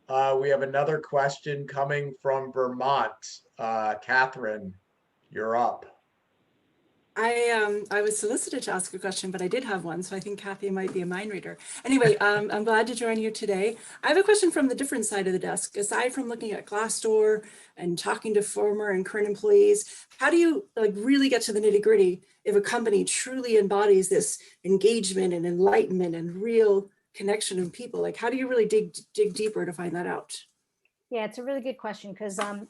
We have another question coming from Vermont. Katherine, you're up. I was solicited to ask a question, but I did have one, so I think Kathy might be a mind reader. Anyway, I'm glad to join you today. I have a question from the different side of the desk. Aside from looking at Glassdoor and talking to former and current employees, how do you really get to the nitty gritty if a company truly embodies this engagement and enlightenment and real connection of people? Like, how do you really dig deeper to find that out? Yeah, it's a really good question because, I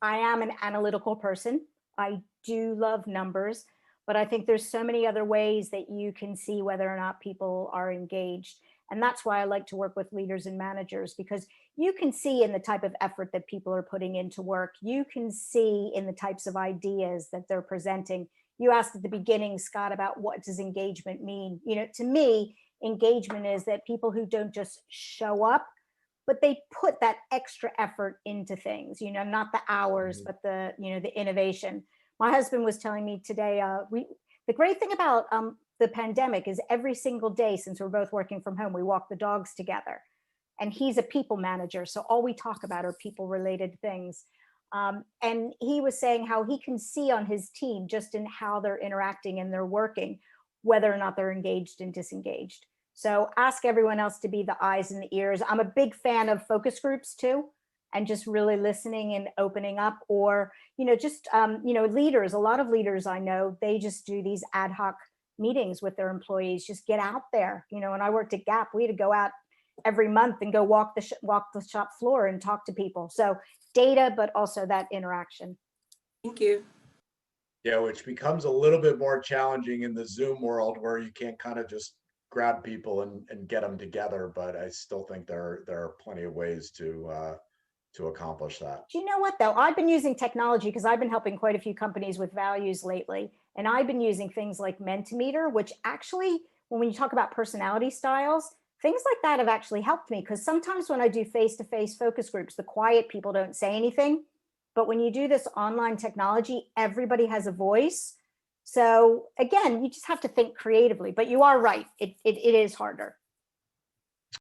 am an analytical person. I do love numbers, but I think there's so many other ways that you can see whether or not people are engaged. And that's why I like to work with leaders and managers, because you can see in the type of effort that people are putting into work. You can see in the types of ideas that they're presenting. You asked at the beginning, Scott, about what does engagement mean? To me, engagement is that people who don't just show up, but they put that extra effort into things, not the hours, but the innovation. My husband was telling me today, the great thing about the pandemic is every single day, since we're both working from home, we walk the dogs together. And he's a people manager, so all we talk about are people related things. And he was saying how he can see on his team, just in how they're interacting and they're working, whether or not they're engaged and disengaged. So ask everyone else to be the eyes and the ears. I'm a big fan of focus groups too, and just really listening and opening up, or, leaders, a lot of leaders I know, they just do these ad hoc meetings with their employees, just get out there. When I worked at Gap, we had to go out every month and go walk the shop floor and talk to people. So data, but also that interaction. Thank you. Yeah, which becomes a little bit more challenging in the Zoom world, where you can't kind of just grab people and get them together. But I still think there are plenty of ways to accomplish that. Do you know what though? I've been using technology because I've been helping quite a few companies with values lately. And I've been using things like Mentimeter, which actually, when you talk about personality styles, things like that have actually helped me, because sometimes when I do face-to-face focus groups, the quiet people don't say anything. But when you do this online technology, everybody has a voice. So again, you just have to think creatively, but you are right. It is harder.